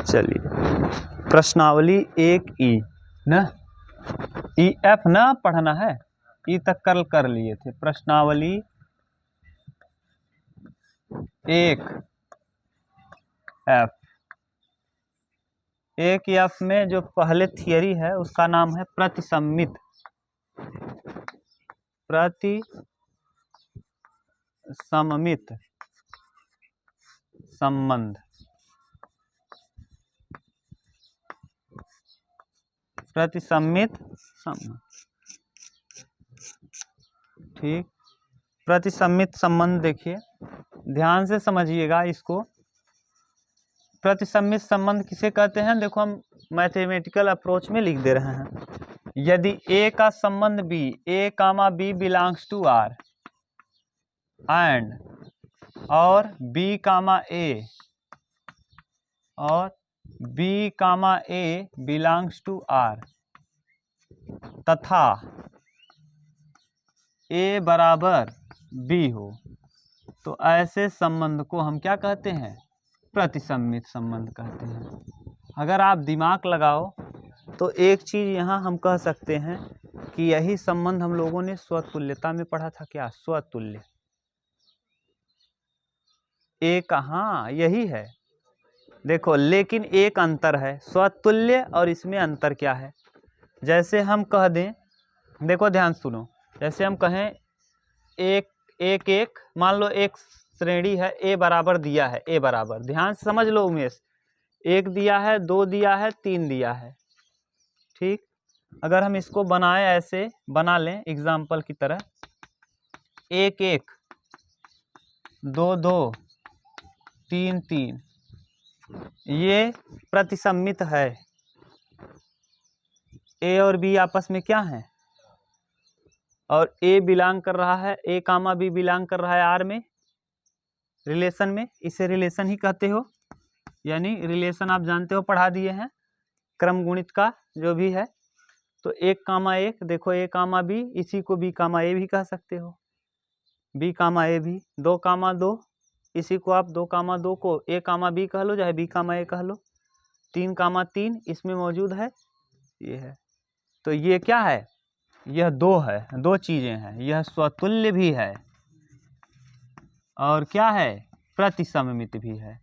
चलिए प्रश्नावली 1E ना, EF ना पढ़ना है, ई तक कल कर लिए थे। प्रश्नावली 1F में जो पहले थियरी है उसका नाम है प्रतिसम्मित संबंध। प्रतिसम्मित संबंध, ठीक। प्रतिसम्मित संबंध देखिए ध्यान से समझिएगा इसको। प्रतिसम्मित संबंध किसे कहते हैं, देखो हम मैथमेटिकल अप्रोच में लिख दे रहे हैं। यदि A का संबंध B, A comma B belongs to R and और B कामा A और B comma A belongs to R तथा A बराबर B हो, तो ऐसे संबंध को हम क्या कहते हैं, प्रतिसम्मित संबंध कहते हैं। अगर आप दिमाग लगाओ तो एक चीज़ यहाँ हम कह सकते हैं कि यही संबंध हम लोगों ने स्वतुल्यता में पढ़ा था। क्या स्वतुल्य, एक, हाँ यही है। देखो लेकिन एक अंतर है, स्वतुल्य और इसमें अंतर क्या है। जैसे हम कह दें, देखो ध्यान सुनो, जैसे हम कहें एक मान लो एक श्रेणी है, A बराबर दिया है, A बराबर, ध्यान से समझ लो उमेश, 1 दिया है, 2 दिया है, 3 दिया है, ठीक। अगर हम इसको बनाए, ऐसे बना लें एग्जाम्पल की तरह, 1 2 2 3 3, ये प्रतिसम्मित है। A और B आपस में क्या है, और A बिलोंग कर रहा है, A कामा B बिलोंग कर रहा है R में, रिलेशन में, इसे रिलेशन ही कहते हो। यानी रिलेशन आप जानते हो, पढ़ा दिए हैं, क्रम गुणित का जो भी है। तो 1 कामा 1, देखो A कामा B, इसी को B कामा A भी कह सकते हो, B कामा A भी। 2 कामा 2, इसी को आप 2 कामा 2 को A कामा B कह लो, चाहे B कामा A कह लो। 3 कामा 3 इसमें मौजूद है, ये है। तो ये क्या है, यह 2 है, 2 चीज़ें हैं, यह स्वतुल्य भी है और क्या है, प्रतिसम्मित भी है।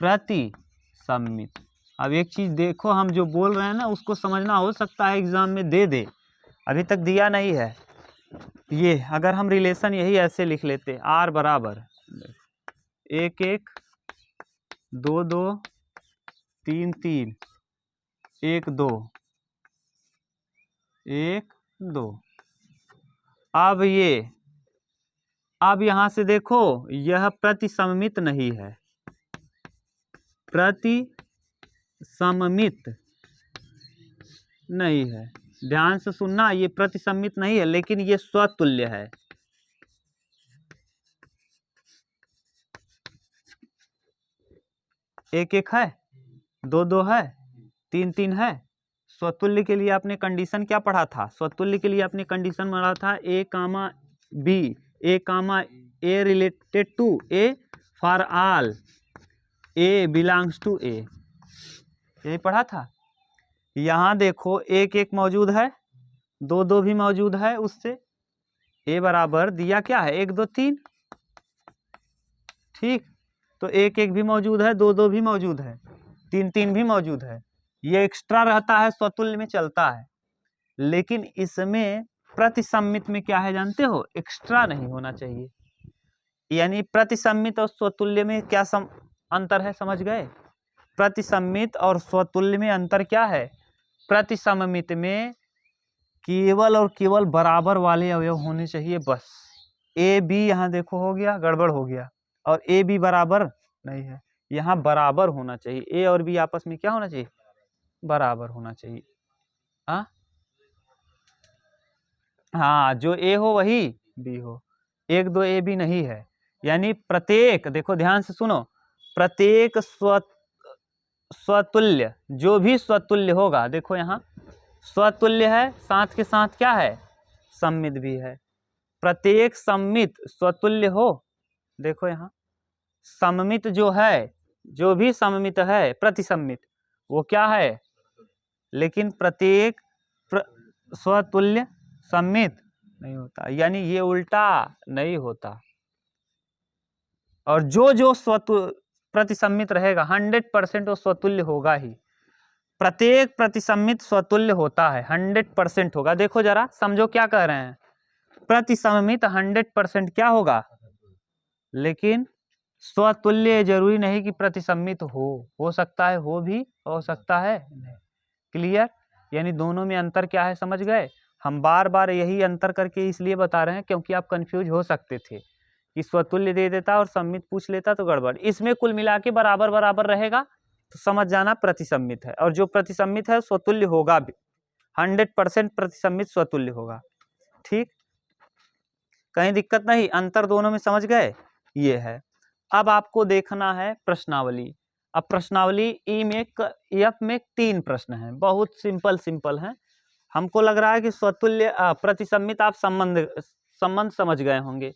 प्रतिसम्मित। अब एक चीज़ देखो, हम जो बोल रहे हैं ना उसको समझना, हो सकता है एग्जाम में दे, अभी तक दिया नहीं है। ये अगर हम रिलेशन यही ऐसे लिख लेते, R बराबर 1 1 2 2 3 3 1 2 1 2। अब यहाँ से देखो, यह प्रतिसम्मित नहीं है, प्रतिसम्मित नहीं है, ध्यान से सुनना, ये प्रतिसम्मित नहीं है, लेकिन ये स्वतुल्य है। एक एक है, 2 2 है, 3 3 है। स्वतुल्य के लिए आपने कंडीशन क्या पढ़ा था, स्वतुल्य के लिए आपने कंडीशन पढ़ा था A comma B, A comma A related to A for all A belongs to A, यही पढ़ा था। यहाँ देखो 1 1 मौजूद है, 2 2 भी मौजूद है, उससे A बराबर दिया क्या है, 1 2 3, ठीक। तो 1 1 भी मौजूद है, 2 2 भी मौजूद है, 3 3 भी मौजूद है। ये एक्स्ट्रा रहता है, स्वतुल्य में चलता है, लेकिन इसमें प्रतिसम्मित में क्या है जानते हो, एक्स्ट्रा नहीं होना चाहिए। यानी प्रतिसम्मित और स्वतुल्य में क्या अंतर है, समझ गए। प्रतिसम्मित और स्वतुल्य में अंतर क्या है, प्रतिसम्मित में केवल और केवल बराबर वाले अवयव होने चाहिए, बस। A B यहाँ देखो हो गया, गड़बड़ हो गया, और A B बराबर नहीं है, यहाँ बराबर होना चाहिए। A और B आपस में क्या होना चाहिए, बराबर होना चाहिए। हाँ, जो A हो वही B हो, 1 2 A B नहीं है। यानी प्रत्येक, देखो ध्यान से सुनो, प्रत्येक स्वतुल्य, जो भी स्वतुल्य होगा, देखो यहाँ स्वतुल्य है, साथ के साथ क्या है, सम्मित भी है। प्रत्येक सम्मित स्वतुल्य हो, देखो यहाँ सम्मित जो है जो भी सममित है प्रतिसम्मित वो क्या है, लेकिन प्रत्येक स्वतुल्य सम्मित नहीं होता, यानी ये उल्टा नहीं होता। और जो जो प्रतिसम्मित रहेगा 100% वो स्वतुल्य होगा ही। प्रत्येक प्रतिसम्मित स्वतुल्य होता है, 100% होगा। देखो जरा समझो क्या कह रहे हैं, प्रतिसम्मित 100% क्या होगा, लेकिन स्वतुल्य जरूरी नहीं कि प्रतिसम्मित हो सकता है, हो भी हो सकता है नहीं। क्लियर, यानी दोनों में अंतर क्या है समझ गए। हम बार बार यही अंतर करके इसलिए बता रहे हैं क्योंकि आप कंफ्यूज हो सकते थे कि स्वतुल्य दे देता और सम्मित पूछ लेता तो गड़बड़। इसमें कुल मिला के बराबर बराबर रहेगा तो समझ जाना प्रतिसम्मित है, और जो प्रतिसम्मित है स्वतुल्य होगा भी, 100% प्रतिसम्मित स्वतुल्य होगा। ठीक, कहीं दिक्कत नहीं, अंतर दोनों में समझ गए, ये है। अब आपको देखना है प्रश्नावली। अब प्रश्नावली ई में एफ में 3 प्रश्न हैं, बहुत सिंपल सिंपल हैं। हमको लग रहा है कि स्वतुल्य प्रतिसम्मित आप संबंध समझ गए होंगे।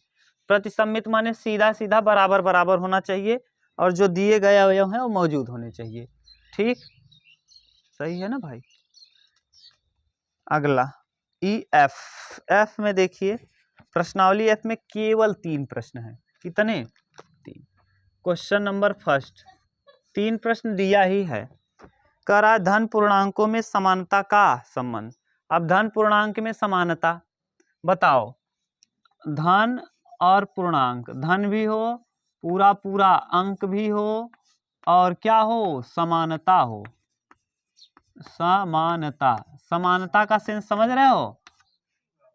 प्रतिसम्मित माने सीधा सीधा बराबर बराबर होना चाहिए और जो दिए गए अवयव हैं वो मौजूद होने चाहिए। ठीक, सही है ना भाई। अगला ई एफ में देखिए प्रश्नावली एफ में केवल 3 प्रश्न हैं। कितने? 3। क्वेश्चन नंबर फर्स्ट, 3 प्रश्न दिया ही है। कह रहा है धन पूर्णांकों में समानता का संबंध। अब धन पूर्णांक में समानता बताओ, धन और पूर्णांक, धन भी हो पूरा पूरा अंक भी हो और क्या हो, समानता हो। समानता, समानता का सेंस समझ रहे हो,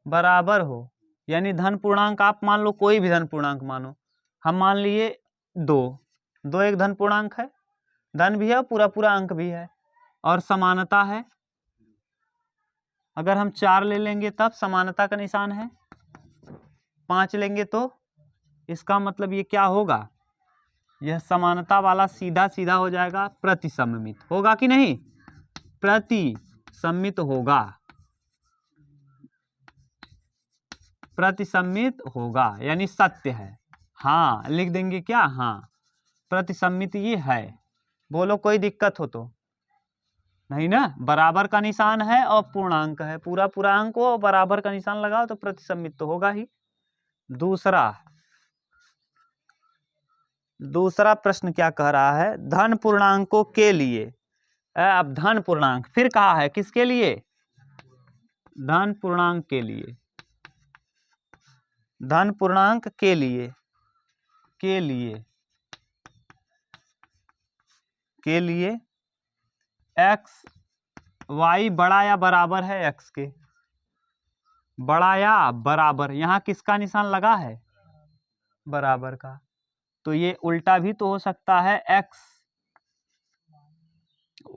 बराबर हो। यानी धन पूर्णांक आप मान लो, कोई भी धन पूर्णांक मानो, हम मान लिए 2 एक धन पूर्णांक है, धन भी है पूरा पूरा अंक भी है, और समानता है। अगर हम 4 ले लेंगे तब समानता का निशान है, 5 लेंगे तो इसका मतलब ये क्या होगा, यह समानता वाला सीधा सीधा हो जाएगा प्रतिसम्मित। होगा कि नहीं, प्रतिसम्मित होगा, प्रतिसम्मित होगा यानी सत्य है। हाँ लिख देंगे क्या, हाँ प्रतिसम्मित ये है। बोलो कोई दिक्कत हो तो नहीं ना, बराबर का निशान है और पूर्णांक है, पूरा पूरा अंक हो, बराबर का निशान लगाओ तो प्रतिसम्मित तो होगा ही। दूसरा प्रश्न क्या कह रहा है, धन पूर्णांकों के लिए। अब धन पूर्णांक फिर कहा है, किसके लिए, धन पूर्णांक के लिए, धन पूर्णांक के लिए, के लिए, के लिए एक्स वाई बड़ा या बराबर है एक्स के, बड़ा या बराबर, यहां किसका निशान लगा है, बराबर का। तो ये उल्टा भी तो हो सकता है, एक्स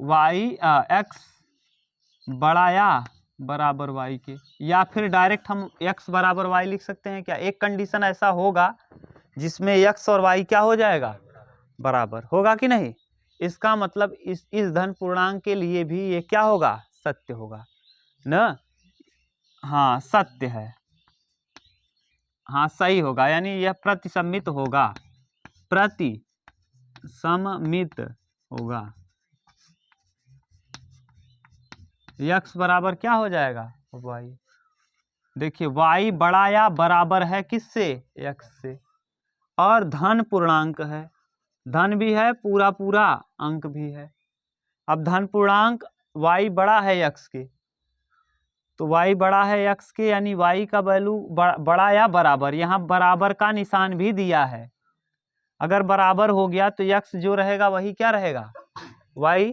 वाई एक्स बड़ा या बराबर वाई के, या फिर डायरेक्ट हम एक्स बराबर वाई लिख सकते हैं क्या। एक कंडीशन ऐसा होगा जिसमें एक्स और वाई क्या हो जाएगा, बराबर होगा कि नहीं। इसका मतलब इस धन पूर्णांक के लिए भी ये क्या होगा, सत्य होगा ना। हाँ सत्य है, हाँ सही होगा, यानी यह प्रतिसम्मित होगा, प्रतिसम्मित होगा। x बराबर क्या हो जाएगा, y। देखिए y बड़ा या बराबर है किससे, x से, और धन पूर्णांक है, धन भी है पूरा पूरा अंक भी है। अब धन पूर्णांक y बड़ा है x के, तो y बड़ा है x के, यानी y का वैल्यू बड़ा या बराबर, यहाँ बराबर का निशान भी दिया है। अगर बराबर हो गया तो x जो रहेगा वही क्या रहेगा, y,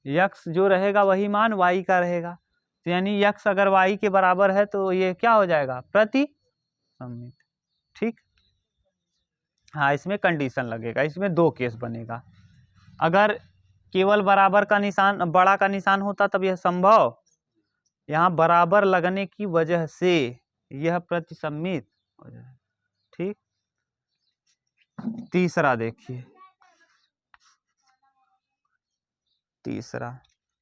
x जो रहेगा वही मान y का रहेगा। तो यानी x अगर y के बराबर है तो ये क्या हो जाएगा, प्रतिसम्मित। ठीक, हाँ इसमें कंडीशन लगेगा, इसमें 2 केस बनेगा। अगर केवल बराबर का निशान, बड़ा का निशान होता तब यह संभव, यहाँ बराबर लगने की वजह से यह प्रतिसम्मित हो जाए। ठीक, तीसरा देखिए, तीसरा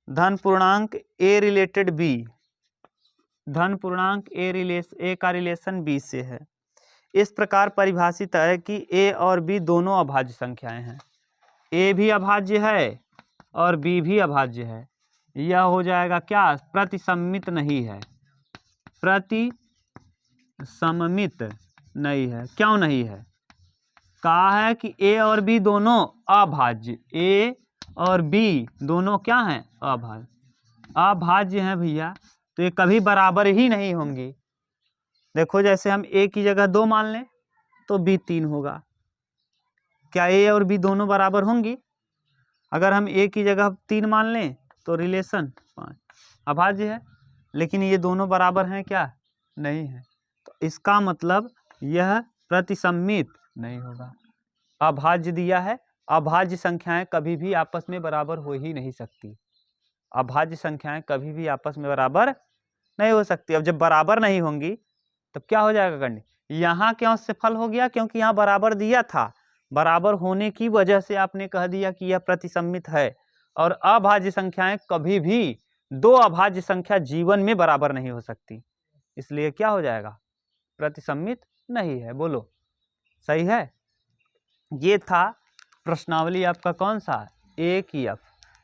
धन पूर्णांक a रिलेटेड b, धन पूर्णांक a का रिलेशन b से है। इस प्रकार परिभाषित है कि a और b दोनों अभाज्य संख्याएं हैं। ए भी अभाज्य है और बी भी अभाज्य है, यह हो जाएगा क्या, प्रतिसम्मित नहीं है, प्रतिसम्मित नहीं है। क्यों नहीं है, कहा है कि ए और बी दोनों अभाज्य, ए और बी दोनों क्या हैं, अभाज्य, अभाज्य हैं भैया, तो ये कभी बराबर ही नहीं होंगी। देखो जैसे हम ए की जगह 2 मान लें तो बी 3 होगा, क्या ए और बी दोनों बराबर होंगी? अगर हम ए की जगह 3 मान लें तो रिलेशन 5, अभाज्य है, लेकिन ये दोनों बराबर हैं क्या, नहीं है, तो इसका मतलब यह प्रतिसम्मित नहीं होगा। अभाज्य दिया है, अभाज्य संख्याएं कभी भी आपस में बराबर हो ही नहीं सकती, अभाज्य संख्याएं कभी भी आपस में बराबर नहीं हो सकती। अब जब बराबर नहीं होंगी तब क्या हो जाएगा करनी, यहाँ क्यों सफल हो गया, क्योंकि यहाँ बराबर दिया था, बराबर होने की वजह से आपने कह दिया कि यह प्रतिसम्मित है। और अभाज्य संख्याएं कभी भी, 2 अभाज्य संख्या जीवन में बराबर नहीं हो सकती, इसलिए क्या हो जाएगा, प्रतिसम्मित नहीं है। बोलो सही है। ये था प्रश्नावली आपका कौन सा, एक एफ।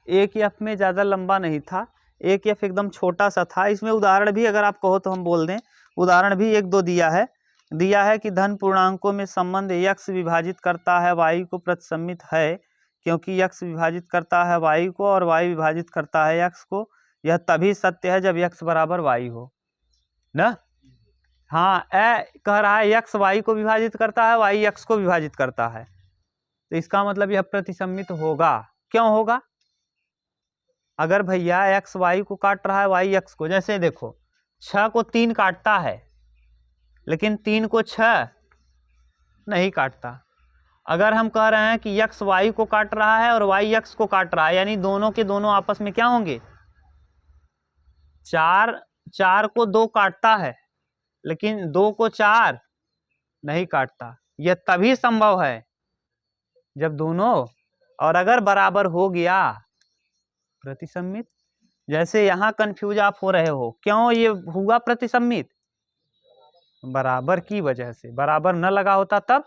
एक एफ में ज़्यादा लंबा नहीं था, एक एफ एकदम छोटा सा था। इसमें उदाहरण भी अगर आप कहो तो हम बोल दें, उदाहरण भी 1-2 दिया है कि धन पूर्णांकों में संबंध x विभाजित करता है y को प्रतिसम्मित है, क्योंकि x विभाजित करता है y को और y विभाजित करता है x को। यह तभी सत्य है जब x बराबर y हो ना। हाँ, कह रहा है x y को विभाजित करता है, y x को विभाजित करता है, तो इसका मतलब यह प्रतिसम्मित होगा। क्यों होगा, अगर भैया x y को काट रहा है y x को, जैसे देखो 6 को 3 काटता है लेकिन 3 को 6 नहीं काटता। अगर हम कह रहे हैं कि x y को काट रहा है और y x को काट रहा है, यानी दोनों के दोनों आपस में क्या होंगे, 4 को 2 काटता है लेकिन 2 को 4 नहीं काटता। यह तभी संभव है जब दोनों, और अगर बराबर हो गया प्रतिसम्मित। जैसे यहाँ कंफ्यूज आप हो रहे हो, क्यों ये हुआ प्रतिसम्मित, बराबर की वजह से, बराबर न लगा होता तब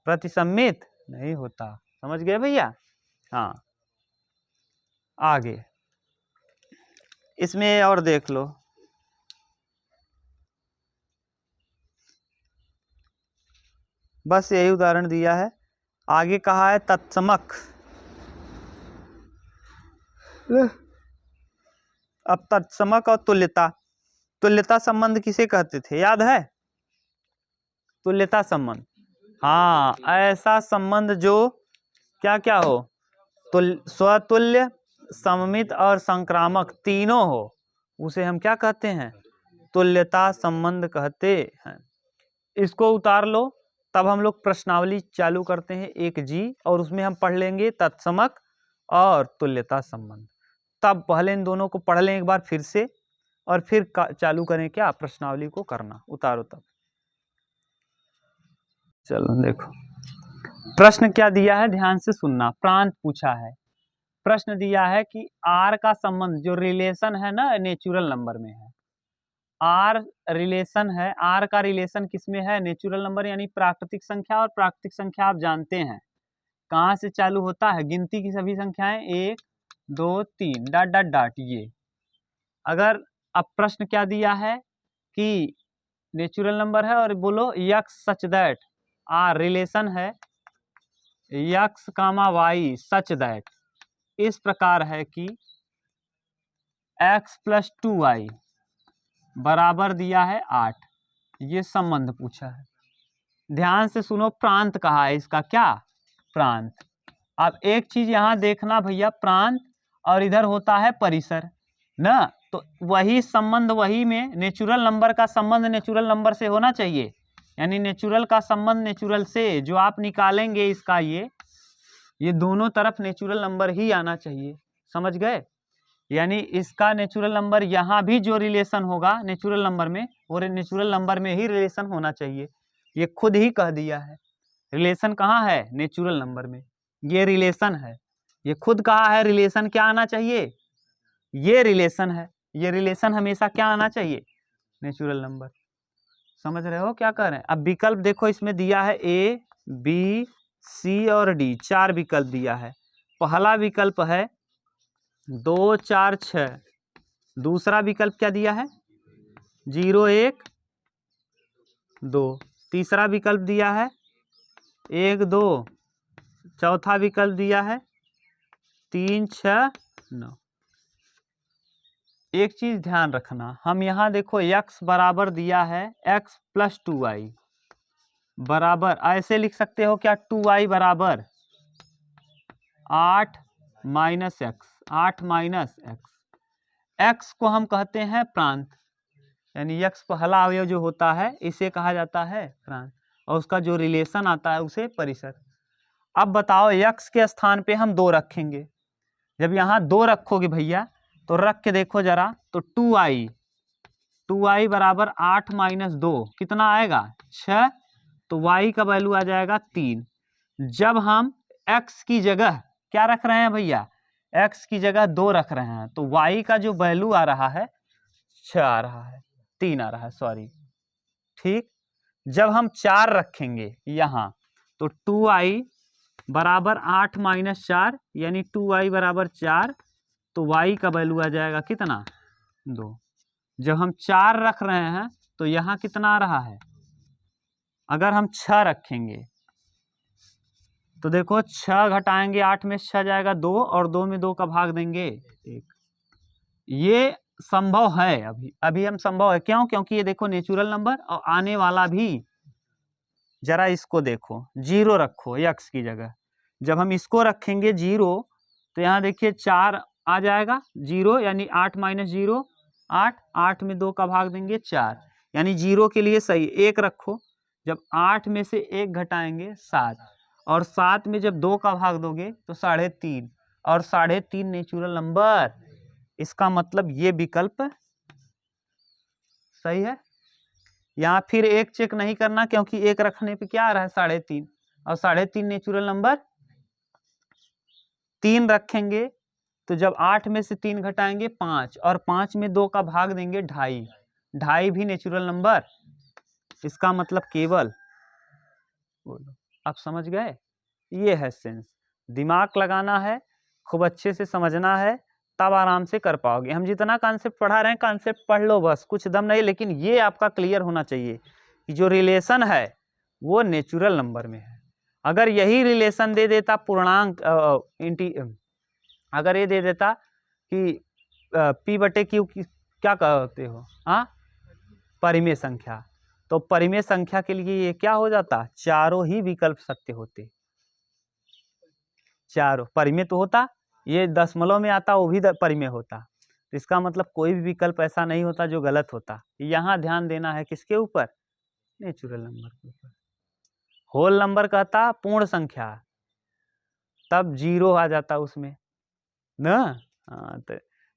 प्रतिसम्मित नहीं होता। समझ गए भैया। हाँ, आगे इसमें और देख लो, बस यही उदाहरण दिया है। आगे कहा है तत्समक। अब तत्समक और तुल्यता, तुल्यता संबंध किसे कहते थे, याद है, तुल्यता संबंध, हाँ, ऐसा संबंध जो क्या क्या हो, स्वतुल्य, सममित और संक्रामक तीनों हो, उसे हम क्या कहते हैं, तुल्यता संबंध कहते हैं। इसको उतार लो, तब हम लोग प्रश्नावली चालू करते हैं 1G, और उसमें हम पढ़ लेंगे तत्समक और तुल्यता संबंध। तब पहले इन दोनों को पढ़ लें एक बार फिर से, और फिर चालू करें क्या, प्रश्नावली को करना। उतारो तब, चलो देखो प्रश्न क्या दिया है, ध्यान से सुनना। प्रांत पूछा है, प्रश्न दिया है कि R का संबंध, जो रिलेशन है ना नेचुरल नंबर में है, R रिलेशन है, R का रिलेशन किसमें है, नेचुरल नंबर यानी प्राकृतिक संख्या। और प्राकृतिक संख्या आप जानते हैं कहाँ से चालू होता है, गिनती की सभी संख्याएं 1 2 3 डॉट डॉट डॉट। ये अगर अब प्रश्न क्या दिया है कि नेचुरल नंबर है और बोलो x such that, R relation है x comma y such that, इस प्रकार है कि x + 2y बराबर दिया है 8, ये संबंध पूछा है। ध्यान से सुनो, प्रांत कहा है इसका, क्या, प्रांत। अब एक चीज यहाँ देखना भैया, प्रांत और इधर होता है परिसर ना, तो वही संबंध, वही में नेचुरल नंबर का संबंध नेचुरल नंबर से होना चाहिए, यानी नेचुरल का संबंध नेचुरल से, जो आप निकालेंगे इसका ये दोनों तरफ नेचुरल नंबर ही आना चाहिए। समझ गए, यानी इसका नेचुरल नंबर यहाँ भी जो रिलेशन होगा नेचुरल नंबर में, वो नेचुरल नंबर में ही रिलेशन होना चाहिए। ये खुद ही कह दिया है, रिलेशन कहाँ है, नेचुरल नंबर में, ये रिलेशन है। ये खुद कहा है रिलेशन क्या आना चाहिए, ये रिलेशन है, ये रिलेशन हमेशा क्या आना चाहिए, नेचुरल नंबर। समझ रहे हो क्या कह रहे हैं। अब विकल्प देखो, इसमें दिया है A B सी और डी 4 विकल्प दिया है। पहला विकल्प है 2 4 6, दूसरा विकल्प क्या दिया है 0 1 2, तीसरा विकल्प दिया है 1 2, चौथा विकल्प दिया है 3 6 9। एक चीज ध्यान रखना, हम यहाँ देखो x बराबर दिया है x प्लस 2y बराबर, ऐसे लिख सकते हो क्या 2y बराबर 8 minus x, 8 minus x. x को हम कहते हैं प्रांत, यानी x पहला अवयव जो होता है इसे कहा जाता है प्रांत, और उसका जो रिलेशन आता है उसे परिसर। अब बताओ x के स्थान पे हम 2 रखेंगे, जब यहाँ 2 रखोगे भैया तो रख के देखो जरा, तो 2y बराबर 8 माइनस 2 कितना आएगा 6, तो y का वैल्यू आ जाएगा 3। जब हम x की जगह क्या रख रहे हैं भैया, x की जगह 2 रख रहे हैं, तो y का जो वैल्यू आ रहा है 6 आ रहा है, 3 आ रहा है, सॉरी। ठीक, जब हम 4 रखेंगे यहाँ तो 2y बराबर 8 माइनस 4 यानी 2y बराबर 4, तो y का वैल्यू आ जाएगा कितना 2। जब हम 4 रख रहे हैं तो यहाँ कितना आ रहा है, अगर हम 6 रखेंगे तो देखो 6 घटाएंगे 8 में 6 जाएगा 2, और 2 में 2 का भाग देंगे 1। ये संभव है, अभी हम संभव है, क्यों, क्योंकि ये देखो नेचुरल नंबर और आने वाला भी। जरा इसको देखो 0 रखो x की जगह, जब हम इसको रखेंगे 0 तो यहाँ देखिए 4 आ जाएगा 0, यानी 8 माइनस 0 8, 8 में 2 का भाग देंगे 4, यानी 0 के लिए सही 1 रखो। जब 8 में से 1 घटाएंगे 7, और 7 में जब 2 का भाग दोगे तो 3.5, और 3.5 नेचुरल नंबर। इसका मतलब ये विकल्प सही है। यहाँ फिर 1 चेक नहीं करना, क्योंकि 1 रखने पे क्या आ रहा है 3.5, और 3.5 नेचुरल नंबर। 3 रखेंगे तो जब 8 में से 3 घटाएंगे 5, और 5 में 2 का भाग देंगे 2.5, 2.5 भी नेचुरल नंबर। इसका मतलब केवल, बोलो आप समझ गए, ये है सेंस। दिमाग लगाना है, खूब अच्छे से समझना है, तब आराम से कर पाओगे। हम जितना कॉन्सेप्ट पढ़ा रहे हैं कॉन्सेप्ट पढ़ लो बस, कुछ दम नहीं, लेकिन ये आपका क्लियर होना चाहिए कि जो रिलेशन है वो नेचुरल नंबर में है। अगर यही रिलेशन दे देता पूर्णांक, अगर ये दे देता कि p/q क्या कहते हो, हाँ, परिमेय संख्या, तो परिमेय संख्या के लिए ये क्या हो जाता, चारों ही विकल्प सत्य होते। चारों परिमेय तो होता, ये दशमलव में आता वो भी परिमेय होता, तो इसका मतलब कोई भी विकल्प ऐसा नहीं होता जो गलत होता। यहाँ ध्यान देना है किसके ऊपर, नेचुरल नंबर के ऊपर। होल नंबर कहता पूर्ण संख्या, तब 0 आ जाता उसमें ना, हाँ, तो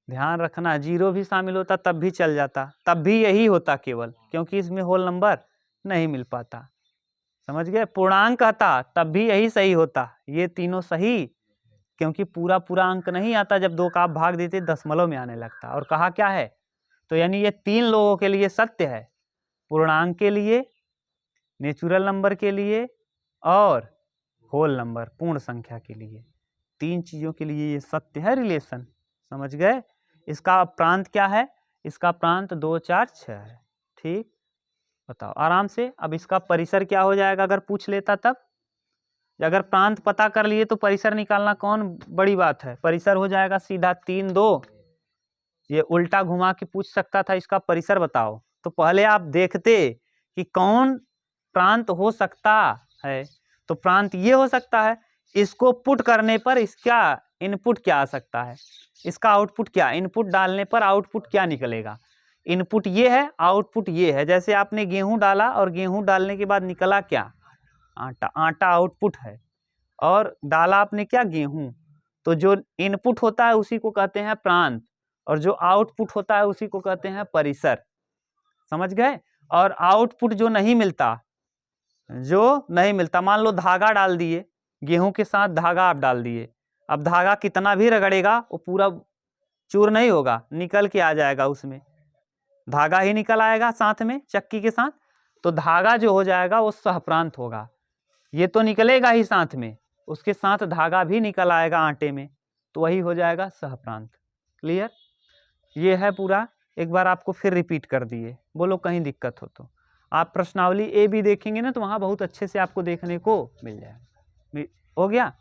ध्यान रखना 0 भी शामिल होता तब भी चल जाता, तब भी यही होता केवल, क्योंकि इसमें होल नंबर नहीं मिल पाता। समझ गए। पूर्णांक कहता तब भी यही सही होता, ये तीनों सही, क्योंकि पूरा पूरा अंक नहीं आता, जब 2 का आप भाग देते दशमलव में आने लगता। और कहा क्या है, तो यानी ये 3 लोगों के लिए सत्य है, पूर्णांक के लिए, नेचुरल नंबर के लिए, और होल नंबर पूर्ण संख्या के लिए। 3 चीजों के लिए ये सत्य है रिलेशन। समझ गए। इसका प्रांत क्या है, इसका प्रांत 2 4 6 है। ठीक, बताओ आराम से। अब इसका परिसर क्या हो जाएगा अगर पूछ लेता तब, अगर प्रांत पता कर लिए तो परिसर निकालना कौन बड़ी बात है। परिसर हो जाएगा सीधा 3 2, ये उल्टा घुमा के पूछ सकता था इसका परिसर बताओ, तो पहले आप देखते कि कौन प्रांत हो सकता है। तो प्रांत ये हो सकता है, इसको पुट करने पर इसका इनपुट क्या आ सकता है, इसका आउटपुट क्या, इनपुट डालने पर आउटपुट क्या निकलेगा। इनपुट ये है, आउटपुट ये है। जैसे आपने गेहूं डाला और गेहूं डालने के बाद निकला क्या, आटा, आटा आउटपुट है, और डाला आपने क्या, गेहूं। तो जो इनपुट होता है उसी को कहते हैं प्रांत, और जो आउटपुट होता है उसी को कहते हैं परिसर। समझ गए। और आउटपुट जो नहीं मिलता, मान लो धागा डाल दिए, गेहूं के साथ धागा आप डाल दिए, अब धागा कितना भी रगड़ेगा वो पूरा चूर नहीं होगा, निकल के आ जाएगा, उसमें धागा ही निकल आएगा साथ में चक्की के साथ, तो धागा जो हो जाएगा वो सहप्रांत होगा। ये तो निकलेगा ही साथ में, उसके साथ धागा भी निकल आएगा आटे में, तो वही हो जाएगा सहप्रांत। क्लियर? ये है पूरा, एक बार आपको फिर रिपीट कर दिए, बोलो कहीं दिक्कत हो तो। आप प्रश्नावली ए भी देखेंगे ना तो वहाँ बहुत अच्छे से आपको देखने को मिल जाएगा। हो गया?